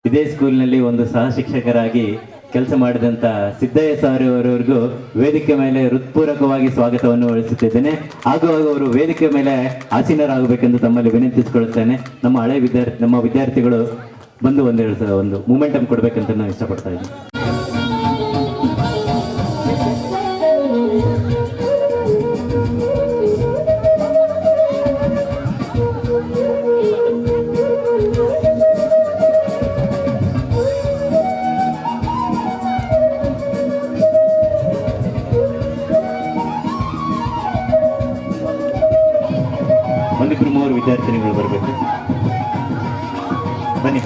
ಇದೇ ಸ್ಕೂಲ್ನಲ್ಲಿ ಒಂದು ಸಹ ಶಿಕ್ಷಕರಾಗಿ ಕೆಲಸ ಮಾಡಿದಂಥ ಸಿದ್ದಯ್ಯ ಸರ್ ಅವರವರೆಗೂ ವೇದಿಕೆ ಮೇಲೆ ಹೃತ್ಪೂರ್ವಕವಾಗಿ ಸ್ವಾಗತವನ್ನು ವಹಿಸುತ್ತಿದ್ದೇನೆ. ಹಾಗೂ ಅವರು ವೇದಿಕೆ ಮೇಲೆ ಆಸೀನರಾಗಬೇಕೆಂದು ತಮ್ಮಲ್ಲಿ ವಿನಂತಿಸಿಕೊಳ್ಳುತ್ತೇನೆ. ನಮ್ಮ ವಿದ್ಯಾರ್ಥಿಗಳು ಬಂದು ಒಂದು ಮೂಮೆಂಟಮ್ ಕೊಡಬೇಕಂತ ನಾನು ಇಷ್ಟಪಡ್ತಾ ಇದ್ದೀನಿ. ಒಂದಿಬ್ಬರು ಮೂವರು ವಿದ್ಯಾರ್ಥಿನಿಗಳು ಬರಬೇಕು. ಬನ್ನಿ.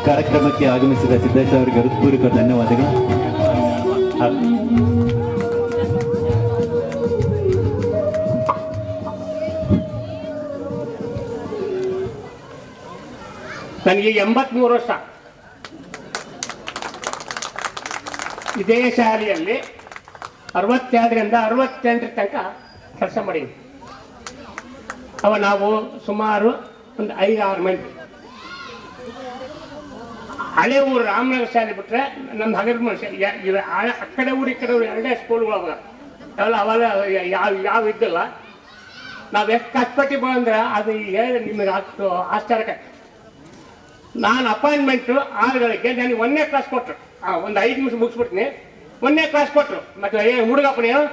ಕಾರ್ಯಕ್ರಮಕ್ಕೆ ಆಗಮಿಸಿದ ಸಿದ್ದೇಶ್ ಅವರಿಗೆ ಹೃತ್ಪೂರ್ವಕ ಧನ್ಯವಾದಗಳು. ನನಗೆ 83 ವರ್ಷ. ಇದೇ ಶಾಲೆಯಲ್ಲಿ 62ರಿಂದ 68 ತನಕ ಕೆಲಸ ಮಾಡಿದ್ವಿ. ನಾವು ಸುಮಾರು ಒಂದು 5-6 ಮಂದಿ. ಹಳೆ ಊರು ರಾಮನಗರ ಶಾಲೆ ಬಿಟ್ಟರೆ ನಮ್ಮ ಹಗರ ಮನುಷ್ಯ ಆ ಕಡೆ ಊರು ಈ ಕಡೆ ಊರು ಎರಡೇ ಸ್ಕೂಲ್ಗಳು ಅವಾಗ ಯಾವ ಇದ್ದಿಲ್ಲ. ನಾವು ಎಷ್ಟು ಕಷ್ಟಪಟ್ಟು ಬಂದ್ರೆ ಅದು ಹೇಳಿ ನಿಮಗೆ ಅಷ್ಟು ಆಶ್ಚರ್ಯಕ್ಕೆ. ನಾನು ಅಪಾಯಿಂಟ್ಮೆಂಟು 6 ಗಳಿಗೆ ನನಗೆ 1ನೇ ಕ್ಲಾಸ್ ಕೊಟ್ಟರು. ಒಂದು 5 ನಿಮಿಷ ಮುಗಿಸ್ಬಿಡ್ತೀನಿ. 1ನೇ ಕ್ಲಾಸ್ ಕೊಟ್ಟರು. ಮತ್ತು ಹುಡುಗಪ್ಪ ನೀವು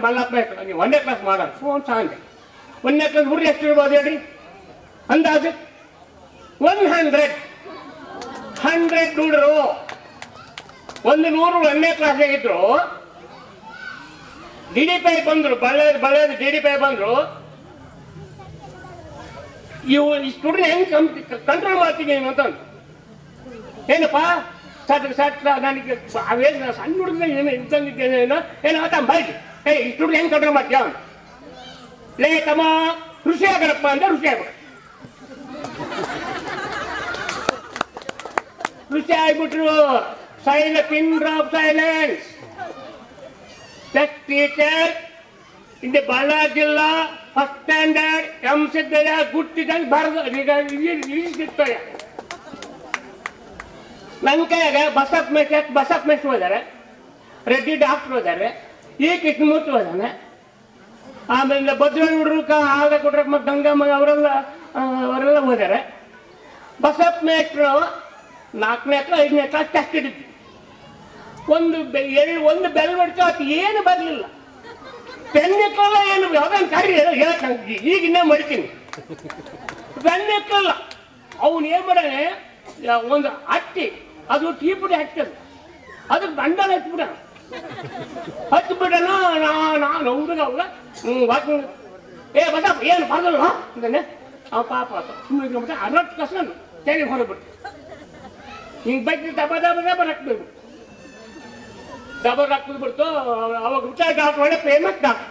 ಮಲ್ಲಪ್ಪ ನೀವು 1ನೇ ಕ್ಲಾಸ್ ಮಾಡೋದು ಫೋನ್ ಸಾಂಗೆ 1ನೇ ಕ್ಲಾಸ್ ಹುಡುಗ ಎಷ್ಟು ಇರ್ಬೋದು ಹೇಳಿ ಅಂದಾಜು 100 ಹುಡುಗರು. 100 1ನೇ ಕ್ಲಾಸ್ ಆಗಿದ್ರು. DD5 ಬಂದರು, ಬಳ್ಳೇದು DD5 ಬಂದರು. ಇವು ಇಷ್ಟು ಹುಡುಗ ಹೆಂಗೆ ಕಂಟ್ರೋಲ್ ಮಾಡ್ತೀನಿ ಅಂತಂದು ಏನಪ್ಪ ಸಟ್ ನನಗೆ ಅವೇನು ಸಣ್ಣ ಹುಡುಗ ಏನು ಇದ್ದಂಗಿದ್ದೇನೋ ಏನೋ ಆತ ಬಾಯ್ತು ಇಷ್ಟು ಹುಡುಗ ಹೆಂಗೆ ಕಂಟ್ರೋಲ್ ಮಾಡ್ತೀಯ ಅವನು ಲೇ ತಮ್ಮ ಋಷಿ ಆಗರಪ್ಪ ಅಂದ್ರೆ ಋಷಿ ಆಗ್ಬಿಟ್ಟು ಋಷಿ ಆಗ್ಬಿಟ್ರು. Pin drop silence. Best teacher in the Ballard ಜಿಲ್ಲಾ ಫಸ್ಟ್ ಸ್ಟ್ಯಾಂಡರ್ಡ್ M ಸಿದ್ದಯ್ಯ ಗುಟ್ಟಿದಂಗೆ ಬರೆದು ಈಗ ನನ್ನ ಕೈಯಾಗ ಬಸಪ್ಪ ಮೇಷ್ಟ್ರು ಹೋದಾರೆ, ರೆಡ್ಡಿ ಡಾಕ್ಟ್ರು ಹೋದಾರೆ, ಈ ಕೃಷ್ಣಮೂರ್ತಿ ಹೋದಾನೆ, ಆಮೇಲೆ ಭದ್ರಳ್ಳಿ ಹುಡುಗ ಆಗ ಕೊಟ್ರಪ್ಪ ಗಂಗಮ್ಮ ಅವರೆಲ್ಲ ಹೋದಾರೆ. ಬಸಪ್ಪ ಮೇಷ್ಟ್ರು 4ನೇ ಕ್ಲಾಸ್ 5ನೇ ಕ್ಲಾಸ್ ಟೆಸ್ಟ್ ಹಿಡಿದ್ವಿ. ಒಂದು ಬೆಲ್ ಹೊಡ್ತು ಅದು ಏನು ಬರಲಿಲ್ಲ. ಪೆನ್ನಿಕ್ಕಲ್ಲ ಏನು ಯಾವ್ದನ್ನು ಕಾರ್ಯ ಹೇಳಕ್ ನಂಗೆ ಈಗ ಇನ್ನೇ ಮಡಿತೀನಿ. ಪೆನ್ನಿಕ್ಕಲ್ಲ ಅವನು ಏನು ಮಾಡಾನೆ ಒಂದು ಹತ್ತಿ ಅದು ಟೀ ಪುಡಿ ಹಚ್ಚದು ಅದಕ್ಕೆ ಬಂಡಾಲ ಹಚ್ಬಿಡಣ ನಾನು ಹುಡುಗ ಬಸಪ್ಪ ಏನು ಬರಲ್ಲ ಅಂತಾನೆ. ಪಾಪ ಸುಮ್ಮನೆ 60 ಕಸ ತೆಗೆ ಹೊರಬಿಟ್ಟು ಹಿಂಗೆ ಬೈಕ್ ದಬ ಹಾಕ್ಬೇಕು. ಡಬಲ್ ಹಾಕ್ಬಿಟ್ಟು ಅವಾಗ ಹುಟ್ಟಾಗ ಡಾಕ್ಟ್ರ್ ಒಳ್ಳೆ ಫೇಮಸ್ ಡಾಕ್ಟ್ರ್.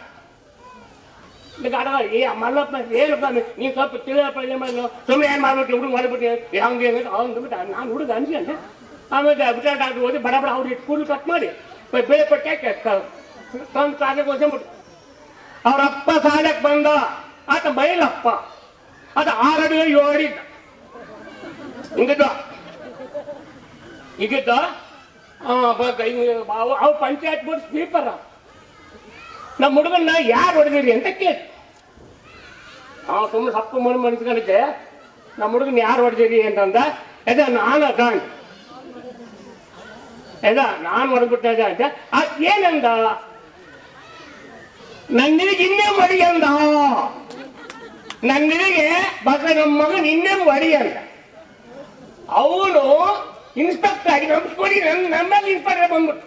ಮಲ್ಲಪ್ಪ ಏನಪ್ಪ ನೀನು ಸ್ವಲ್ಪ ತಿಳಿಯಪ್ಪ ಸುಮ್ಮನೆ ಏನು ಮಾಡ್ಬಿಟ್ಟು ಹುಡುಗ ಮಾಡಿಬಿಟ್ಟು ಹಂಗೆ ಅಂದ್ಬಿಟ್ಟು ನಾನು ಹುಡುಗ ಅನ್ಸ್ಕೊಂಡೆ. ಆಮೇಲೆ ಹುಟ್ಟಾಗ ಡಾಕ್ಟ್ರ್ ಹೋಗಿ ಬಡ ಅವ್ರಿಗೆ ಕೂದಲು ಕಟ್ ಮಾಡಿ ಬೇಳೆ ಪಟ್ಟೆ ತಂದು ಕ್ಲಾಸಿಗೆ ಓದಿಸ್ಬಿಟ್ಟು ಅವ್ರಪ್ಪ ಸಾಲಕ್ಕೆ ಬಂದ. ಆತ ಬೈಲಪ್ಪ ಅದು 6 ಅಡಿ 7 ಅಡಿ ಈಗಿದ್ದ ಅವು ಪಂಚಾಯತ್ ಬೋರ್ಡ್ ಸ್ಪೀಕರ್. ನಮ್ಮ ಹುಡುಗನ್ನ ಯಾರು ಹೊಡೆದಿರಿ ಅಂತ ಕೇಳಿ ನಾವು ಸುಮ್ಮನೆ ಸಪ್ಪು ಮನ್ಸ್ಕೊಂಡಿದ್ದೆ. ನಮ್ಮ ಹುಡುಗನ ಯಾರು ಹೊಡೆದಿರಿ ಅಂತಂದ. ನಾನು ಹೊಡೆದ್ಬಿಟ್ಟೆ ಅಂತ ಏನಂದ. ನನ್ನಿಗೆ ಇನ್ನೇ ಮಡಿ ಅಂದ. ನನ್ನಿಗೆ ನಮ್ಮ ಮಗನ ಇನ್ನೇ ಮಡಿ ಅಂದ. ಅವನು ಇನ್ಸ್ಪೆಕ್ಟರ್ ಆಗಿ ನಂಬಿಸ್ಕೊಡಿ ನಮ್ಮಲ್ಲಿ ಇನ್ಸ್ಪೆಕ್ಟರ್ ಬಂದ್ಬಿಟ್ಟು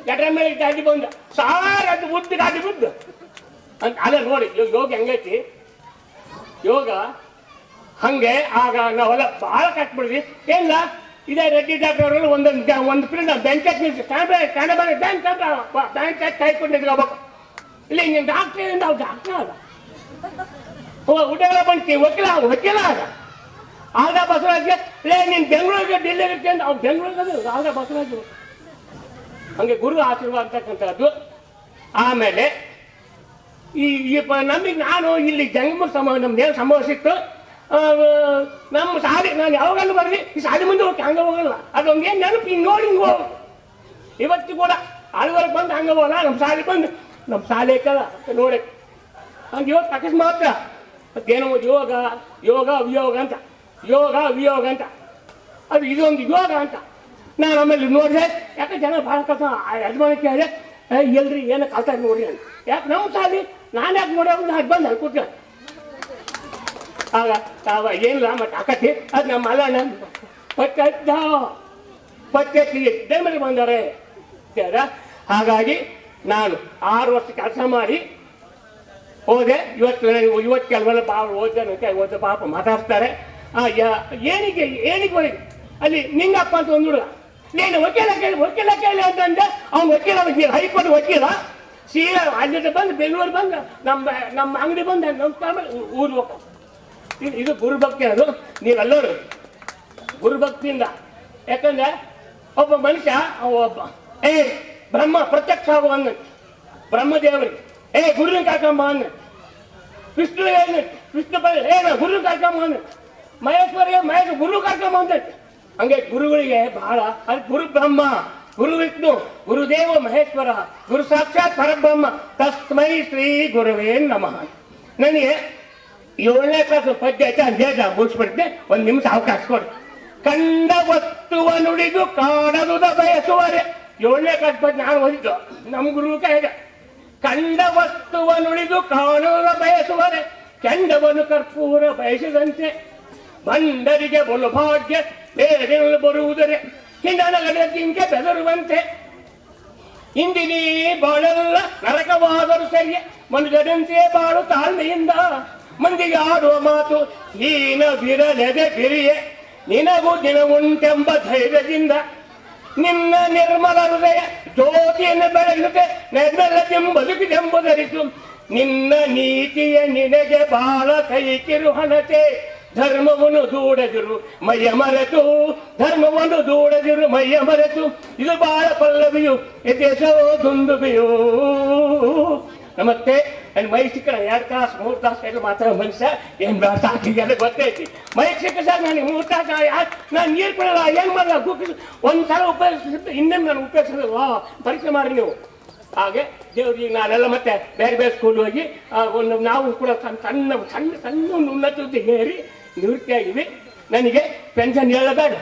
ಗಟ್ರ ಮೇಲೆ ಗಾಡಿ ಬಂದ ಸಾರ್ ಅದು ಬುದ್ಧ ಗಾಡಿ ಬುದ್ಧ ಅಂತ. ಅಲ್ಲ ನೋಡಿ ಯೋಗ ಹೆಂಗೈತಿ. ಯೋಗ ಹಂಗೆ ಆಗ ನಾವೆಲ್ಲ ಭಾಳ ಕಟ್ಬಿಡ್ವಿ ಏನಿಲ್ಲ ಇದೇ ರೆಡ್ಡಿ ಡಾಕ್ಟರ್ ಅವರು ಒಂದು ಪಿರಿಯಡ್ ಬೆಂಚ್ ನಿಲ್ಸಿ ಬ್ಯಾಂಕ್ ಕಾಯ್ಕೊಂಡು ನಿಂತ್ಕೋಬೇಕು ಇಲ್ಲಿ ನೀನು ಡಾಕ್ಟ್ರಿಂದ ಅವ್ರು ಡಾಕ್ಟರ್ ಅದ ಊಟಗಳ ಬಂದು ವಕೀಲ ಅದ ಆಗ ಬಸವರಾಜ್ಗೆ ನೀನು ಬೆಂಗಳೂರಿಗೆ ಡೆಲ್ಲಿಗೆ ಇರ್ತೀನಿ ಅಂತ ಅವ್ನು ಬೆಂಗಳೂರಿಗೆ ಆಗ ಬಸವರಾಜ್ ಹಂಗೆ ಗುರು ಆಶೀರ್ವಾದ ಅಂತಕ್ಕಂಥದ್ದು. ಆಮೇಲೆ ನಮಗೆ ನಾನು ಇಲ್ಲಿ ಜಂಗಮ ನಮ್ದೇನು ಸಂಭವ ಸಿಕ್ತು ನಮ್ಮ ಸಾಲಿ ನಾನು ಯಾವಾಗಲೂ ಬರ್ರಿ ಈ ಸಾಲಿ ಮುಂದೆ ಹೋಗಿ ಹಂಗೆ ಹೋಗಲ್ಲ ಅದೊಂದು ಏನು ನೆನಪು ಹಿಂಗೆ ನೋಡಿ ಹಿಂಗೆ ಹೋಗ ಇವತ್ತು ಕೂಡ ಆಳುವರೆಗೆ ಬಂದು ಹಂಗೆ ಹೋಗಲ್ಲ ನಮ್ಮ ಸಾಲಿ ಬಂದು ನಮ್ಮ ಶಾಲೆ ಐತಲ್ಲ ನೋಡಿ ಹಂಗೆ ಇವತ್ತು ಅಕಸ್ಮಾತ್ ಮತ್ತೇನೋ ಯೋಗ ಯೋಗ ವಿಯೋಗ ಅಂತ ಯೋಗ ವಿಯೋಗ ಅಂತ ಅದು ಇದೊಂದು ಯೋಗ ಅಂತ ನಾನು ಆಮೇಲೆ ನೋಡಿದೆ ಯಾಕೆ ಜನ ಭಾಳ ಕಷ್ಟ ಯಜಮಾನ ಕೇಳಿದೆ ಎಲ್ರಿ ಏನೋ ಕಲ್ತ ನೋಡ್ರಿ ಅಂತ ಯಾಕೆ ನಮ್ಮ ಶಾಲೆ ನಾನು ಯಾಕೆ ನೋಡ್ಯಾಗ ನಾನು ಬಂದು ಅಲ್ಲಿ ಕೂತ್ಕೊಂಡು ಆಗ ಏನಿಲ್ಲ ಮತ್ತೆ ಅಕ್ಕತ್ತಿ ಅದು ನಮ್ಮ ಅಲ್ಲಣ್ಣ ಪಚ್ಚಿ ದೇಮರಿಗೆ ಬಂದಾರೆ ಹಾಗಾಗಿ ನಾನು 6 ವರ್ಷ ಕೆಲಸ ಮಾಡಿ ಹೋದೆ. ಇವತ್ತು ಕೆಲವೆಲ್ಲ ಓದ ಪಾಪ ಮಾತಾಡ್ತಾರೆ ಏನಿಗೆ ಒಳಗೆ ಅಲ್ಲಿ ನಿಂಗಪ್ಪ ಅಂತ ಒಂದು ಹುಡುಗ ನೀನು ವಕೀಲ ಕೇಳಿ ಅಂತಂದ್ರೆ ಅವ್ನು ವಕೀಲ ಹೈಕೋರ್ಟ್ ವಕೀಲ ಸೀದಾ ಅಲ್ಲಿಂದ ಬಂದು ಬೆಂಗಳೂರು ಬಂದು ನಮ್ಮ ಅಂಗಡಿ ಬಂದು ನಮಸ್ಕಾರ ಮಾಡಿ ಊರು ಹೋಗ್ತಾರೆ. ಇದು ಗುರುಭಕ್ತಿ. ಅದು ನೀವೆಲ್ಲರೂ ಗುರುಭಕ್ತಿಯಿಂದ ಯಾಕಂದ್ರೆ ಒಬ್ಬ ಮನುಷ್ಯ ಒಬ್ಬ ಬ್ರಹ್ಮ ಪ್ರತ್ಯಕ್ಷ ಆಗುವ ಅನ್ನಂತೆ ಬ್ರಹ್ಮದೇವರಿಗೆ ಗುರುವಿನ ಕರ್ಕೊಂಬ ಅನ್ನಂತೆ ವಿಷ್ಣು ವಿಷ್ಣು ಗುರುವಿನ ಕರ್ಕೊಂಬ ಅನ್ನಂತೆ ಮಹೇಶ್ವರ ಗುರು ಕರ್ಕೊಂಬ ಅಂತಂತೆ. ಹಂಗೆ ಗುರುಗಳಿಗೆ ಬಹಳ ಅದು ಗುರು ಬ್ರಹ್ಮ ಗುರು ವಿಷ್ಣು ಗುರುದೇವ ಮಹೇಶ್ವರ ಗುರು ಸಾಕ್ಷಾತ್ ಪರಬ್ರಹ್ಮ ತಸ್ಮೈ ಶ್ರೀ ಗುರುವೇ ನಮಃ. ನನಗೆ 7ನೇ ಕ್ಲಾಸ್ ಪದ್ಯ ಆಯ್ತಾ ಅಂದೇಜ ಮುಗಿಸ್ಬಿಡ್ತೆ ಒಂದು ನಿಮಿಷ ಅವಕಾಶ ಕೊಡಿ. ಕಂಡ ವಸ್ತುವ ನುಡಿದು ಕಾಣದುದ ಬಯಸುವರೆ 7ನೇ ಕ್ಲಾಸ್ ಪದ್ಯ ನಾನು ಓದಿದ್ದು ನಮ್ಮ ಗುರು ಕೈಗೆ. ಕಂಡ ವಸ್ತುವ ನುಡಿದು ಕಾಣುವ ಬಯಸುವರೆ ಕೆಂಡವನ್ನು ಕರ್ಪೂರ ಬಯಸಿದಂತೆ ಬಂಡರಿಗೆ ಬಲು ಭಾಗ್ಯ ಬೇರೆ ಬರುವುದರೆ ಹಿಂಡನಗಡದಿಂಗೆ ಬೆದರುವಂತೆ ಇಂದಿನೀ ಬಾಳೆಲ್ಲ ನರಕವಾದರೂ ಸರಿಯೇ ಮನುಜರಂತೆ ಬಾಳು ತಾಳ್ಮೆಯಿಂದ ಮಂದಿಗೆ ಆಡುವ ಮಾತು ಹೀನ ಬಿರಲೆದೆ ಬಿರಿಯೆ ನಿನಗೂ ದಿನ ಉಂಟೆಂಬ ಧೈರ್ಯದಿಂದ ನಿನ್ನ ನಿರ್ಮಲ ಹೃದಯ ಜ್ಯೋತಿಯನ್ನು ಬೆಳಗಿಸುತ್ತೆ ಬದುಕಿದೆಂಬುದರಿಸು ನಿನ್ನ ನೀತಿಯ ನಿನಗೆ ಬಾಳ ಕೈಕಿರು ಹಣತೆ ಧರ್ಮವನ್ನು ದೂಡದಿರು ಮೈಯ ಮರೆತು ಧರ್ಮವನ್ನು ದೂಡದಿರು ಮೈಯ ಮರೆತು ಇದು ಬಾಳ ಪಲ್ಲವಿಯು ಎದೆಸೋ ದುಂದುಬಿಯೋ. ನಮಸ್ತೆ ನನ್ನ ಮೈ ಸಿಕ್ಕ 2 ತಾಸು 3 ತಾಸು ಎಲ್ಲ ಮಾತಾಡೋ ಮನುಷ್ಯ ಏನು ಸಾಕಿಗೆಲ್ಲ ಗೊತ್ತೈತಿ. ಮೈ ಸಿಕ್ಕ ಸರ್ ನನಗೆ 3 ತಾಸು ನಾನು ನೀರು ಕೊಡಲ್ಲ ಏನು ಮಾಡಲ್ಲ ಒಂದ್ಸಲ ಉಪಯೋಗಿಸಿದ್ದು ಇನ್ನೊಮ್ಮೆ ನಾನು ಉಪಯೋಗಿಸೋದಿಲ್ಲ ಪರೀಕ್ಷೆ ಮಾಡಿ ನೀವು. ಹಾಗೆ ದೇವ್ರಿಗೆ ನಾನೆಲ್ಲ ಮತ್ತೆ ಬೇರೆ ಬೇರೆ ಸ್ಕೂಲ್ ಹೋಗಿ ನಾವು ಕೂಡ ಸಣ್ಣ ಸಣ್ಣ ಸಣ್ಣ ಉನ್ನತ ಹುದ್ದೆಗೆ ಏರಿ ನಿವೃತ್ತಿ ಆಗಿವಿ. ನನಗೆ ಪೆನ್ಷನ್ ಹೇಳಬೇಡ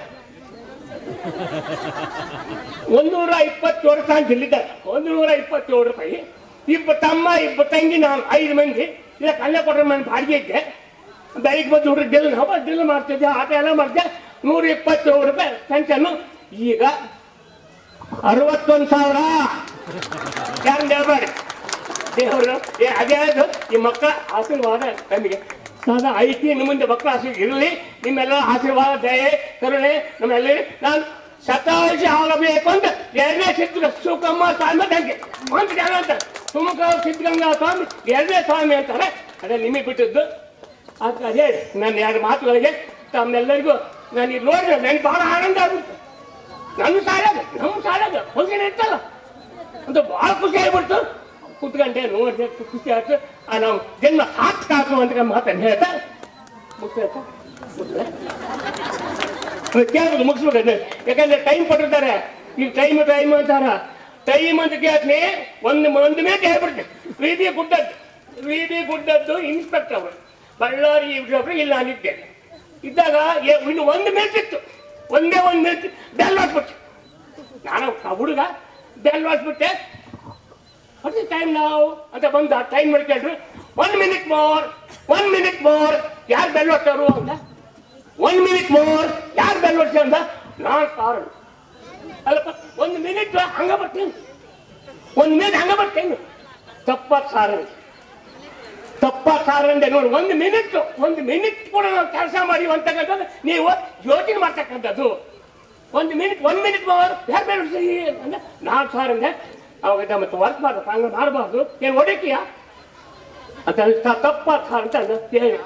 127 ರೂಪಾಯಿ ಬಿಲ್ಲಿದ್ದಾರೆ 127 ರೂಪಾಯಿ. 2 ತಮ್ಮ 2 ತಂಗಿ ನಾನು 5 ಮಂದಿ ಇಲ್ಲ ಕಲ್ಲೆ ಕೊಟ್ಟರೆ ನಾನು ಬಾಡಿಗೆ ಇದ್ದೆ. ಬೆಳಿಗ್ಗೆ ಬಂದು ಹುಡುಗ ಡಿಲ್ ಮಾಡ್ತಿದ್ದೆ ಆಟ ಎಲ್ಲ ಮಾಡಿದೆ 127 ರೂಪಾಯಿ ಪೆನ್ಷನ್ನು. ಈಗ 61,000 ಯಾರು ಹೇಳ್ಬೇಡಿ ದೇವರು ಅದೇ ಈ ಮಕ್ಕಳ ಆಶೀರ್ವಾದ ನಮಗೆ ಸದಾ ಐತಿ. ನಿಮ್ಮ ಮುಂದೆ ಮಕ್ಕಳ ಆಶೀರ್ವಾದ ಇರಲಿ. ನಿಮ್ಮೆಲ್ಲ ಆಶೀರ್ವಾದ ದಯೆ ಕರುಣೆ ನಮ್ಮೆಲ್ಲ ನಾನು ಶತಾಯುಷಿ ಆಗಬೇಕು ಅಂತ 2ನೇ ಸುಖಮ್ಮ ಸ್ವಾಮಿ ತಂಗಿ ಒಂದು ಜನ ಅಂತ ಸುಮುಖ ಸಿದ್ಧಗಂಗಾ ಸ್ವಾಮಿ 2ನೇ ಸ್ವಾಮಿ ಅಂತಾರೆ. ಅದೇ ನಿಮಗೆ ಬಿಟ್ಟಿದ್ದು. ಅದು ಅದೇ ನನ್ನ 2 ಮಾತುಗಳಿಗೆ ತಮ್ಮೆಲ್ಲರಿಗೂ ನಾನು ಇದು ನೋಡಿದ್ರೆ ನನಗೆ ಭಾಳ ಆನಂದ ಆಗುತ್ತೆ. ನಮ್ಮ ಶಾಲೆಗೆ ಹೊಂದಿನ ಇರ್ತಲ್ಲ ಅಂತ ಭಾಳ ಖುಷಿ ಆಗ್ಬಿಡ್ತು. ಕುತ್ಕೊಂಡೆ ನೋಡಿದೆ ಖುಷಿ ಆಯ್ತು. ನಾವು ಜನ್ಮ ಸಾಕು ಅಂತ ಮಾತನ್ನು ಹೇಳ್ತಾ ಕೇಳ್ಬೋದು ಮುಗಿಸ್ಬೇಕು. ಯಾಕಂದ್ರೆ ಟೈಮ್ ಕೊಟ್ಟಿರ್ತಾರೆ. ಈಗ ಟೈಮ್ ಅಂತಾರ. ಟೈಮ್ ಅಂತ ಕೇಳ್ತೀನಿ ಒಂದು ಮೇಲೆ ಹೇಳ್ಬಿಡ್ತೀನಿ. ವಿ ಗುಡ್ಡದ್ದು ಇನ್ಸ್ಪೆಕ್ಟರ್ ಅವರು ಬಳ್ಳಾರಿ ಇಲ್ಲ ಅನಿದ್ದೆ ಇದ್ದಾಗ ಇನ್ನು 1 ಮಿನಿಟ್ ಇತ್ತು. ಒಂದೇ 1 ಮಿನಿಟ್ ಬೆಲ್ ಹೊಡ್ಬಿಟ್ಟೆ. ನಾನು ಹುಡುಗ ಬೆಲ್ ಹೊಡ್ಬಿಟ್ಟೆ. ಮತ್ತೆ ಟೈಮ್ ನಾವು ಅಂತ ಬಂದ ಟೈಮ್ ಮಾಡ್ಕೊಂಡ್ರು 1 ಮಿನಿಟ್ ಮೋರ್ ಯಾರು ಬೆಲ್ ಹೊಡ್ತಾರು ಅಂತ 1 ಮಿನಿಟ್ ಮೋರ್ ಯಾರು ಬೆಲ್ ಹೊಡ್ಸ ಅಂತ ನಾನು ಕಾರಣ ಅಲ್ಲಪ್ಪ 1 ಮಿನಿಟ್ ಹಂಗ ಬರ್ತೇನೆ 1 ಮಿನಿಟ್ ಹಂಗ ಬರ್ತೇನೆ ತಪ್ಪ ಸಾರ ತಪ್ಪ ಕಾರಣಂದೆ ನೋಡಿ, ಒಂದು ಮಿನಿಟ್ ಕೂಡ ನಾವು ಕೆಲಸ ಮಾಡಿ ಅಂತಕ್ಕಂಥದ್ದು ನೀವು ಯೋಚನೆ ಮಾಡ್ತಕ್ಕಂಥದ್ದು. ಒಂದು ಮಿನಿಟ್ ಬೇರೆ ಬೇರೆ ಅಂದ್ರೆ ನಾನು ಸಾರ್ ಅಂದೆ ಅವಾಗ ಮತ್ತೆ ವರ್ಕ್ ಮಾಡ್ಬೇಕು, ಹಂಗೆ ಮಾಡಬಾರ್ದು, ಏನು ಹೊಡಿತೀಯ ಅಂತ ತಪ್ಪ ಸಾರ್ ಅಂತ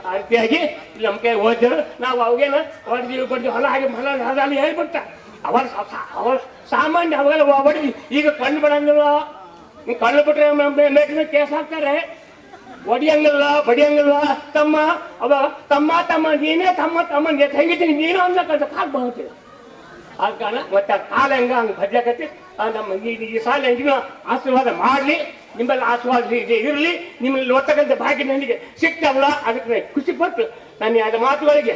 ಆ ರೀತಿಯಾಗಿ ನಮ್ಮ ಕೈ ಓದಿದ್ರು. ನಾವು ಅವಾಗೇನು ಹೊಡೆದಿವಿ ಹೊಲ ಹಾಗೆ ಹೊಲ ಹೇಳ್ಬಿಟ್ಟ ಅವರ ಸಾಮಾನ್ಯ ಅವಾಗೆಲ್ಲ ಹೊಡೆದ್ವಿ. ಈಗ ಕಣ್ಣು ಬಿಡಂಗಿಲ್ಲ, ಕಣ್ಣು ಬಿಟ್ರೆ ಮೇಟಿನ ಕೇಸ್ ಹಾಕ್ತಾರೆ. ಬಡಿಯಂಗಿಲ್ಲ ತಮ್ಮ ಅವ ತಮ್ಮ ನೀನೇ ತಮ್ಮ ಹೆಂಗಿದ್ದೀನಿ ನೀನು ಅನ್ಲಕ್ಕಂತ ಕಾಲ್ ಬರ್ತೀವಿ. ಆದ ಕಾರಣ ಮತ್ತೆ ಕಾಲ ಹಂಗೆ ಭಜ್ಲಕತ್ತಿ ನಮ್ಮ ಈ ಸಾಲ ಹೆಂಗಿನ ಆಶೀರ್ವಾದ ಮಾಡಲಿ, ನಿಮ್ಮಲ್ಲಿ ಆಶೀರ್ವಾದ ಇರಲಿ, ನಿಮ್ಮಲ್ಲಿ ಓದ್ತಕ್ಕಂಥ ಭಾಗ್ಯ ನನಗೆ ಸಿಗ್ತಾವಲ್ಲ, ಅದಕ್ಕೆ ಖುಷಿ ಪಟ್ಟು ನಾನು ಆದ ಮಾತುಗಳಿಗೆ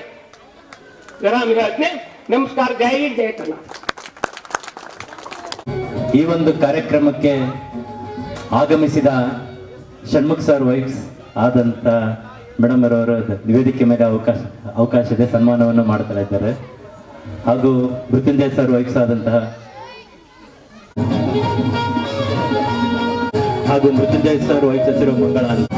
ವಿರಾಮ ಹೇಳ್ತೀನಿ. ನಮಸ್ಕಾರ, ಜೈ ಕನ್ನಡ. ಈ ಒಂದು ಕಾರ್ಯಕ್ರಮಕ್ಕೆ ಆಗಮಿಸಿದ ಷಣ್ಮುಖ ಸರ್ ವೈಫ್ಸ್ ಆದಂತ ಮೇಡಮ್ ಅವರ ವೇದಿಕೆ ಮೇಲೆ ಅವಕಾಶ ಇದೆ, ಸನ್ಮಾನವನ್ನು ಮಾಡ್ತಾ ಇದ್ದಾರೆ. ಹಾಗೂ ಮೃತ್ಯುಂಜಯ ಸರ್ ವೈಫ್ಸ್ ಆದಂತಹ ಹಾಗೂ ಮೃತ್ಯುಂಜಯ ಸರ್ ವೈಫ್ಸ್ ಹೆಸರು ಮಂಗಳ ಅಂತ.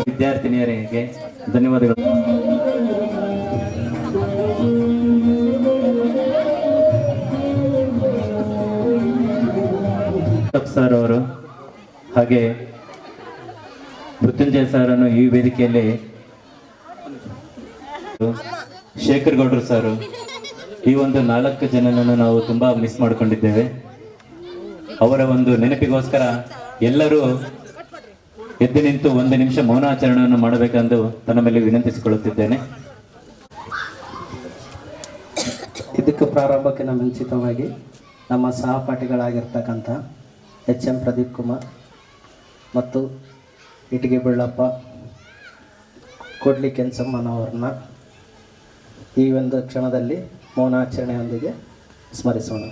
ವಿದ್ಯಾರ್ಥಿನಿಯರಿಗೆ ಧನ್ಯವಾದಗಳು. ಸರ್ ಅವರು ಹಾಗೆ ಮೃತ್ಯುಂಜಯ ಸರ್ ಅನ್ನು ಈ ವೇದಿಕೆಯಲ್ಲಿ ಶೇಖರ್ ಗೌಡ್ರು ಸರ್, ಈ ಒಂದು 4 ಜನನನ್ನು ನಾವು ತುಂಬಾ ಮಿಸ್ ಮಾಡ್ಕೊಂಡಿದ್ದೇವೆ. ಅವರ ಒಂದು ನೆನಪಿಗೋಸ್ಕರ ಎಲ್ಲರೂ ಎದ್ದು ನಿಂತು 1 ನಿಮಿಷ ಮೌನಾಚರಣೆಯನ್ನು ಮಾಡಬೇಕೆಂದು ತನ್ನ ಮೇಲೆ ವಿನಂತಿಸಿಕೊಳ್ಳುತ್ತಿದ್ದೇನೆ. ಇದಕ್ಕೆ ಪ್ರಾರಂಭಕ್ಕಿಂತ ಮುಂಚಿತವಾಗಿ ನಮ್ಮ ಸಹಪಾಠಿಗಳಾಗಿರ್ತಕ್ಕಂಥ HM ಪ್ರದೀಪ್ ಕುಮಾರ್ ಮತ್ತು ಇಟಿಗೆ ಬೆಳ್ಳಪ್ಪ, ಕೊಡ್ಲಿ ಕೆಂಚಮ್ಮನವ್ರನ್ನ ಈ ಒಂದು ಕ್ಷಣದಲ್ಲಿ ಮೌನಾಚರಣೆಯೊಂದಿಗೆ ಸ್ಮರಿಸೋಣ.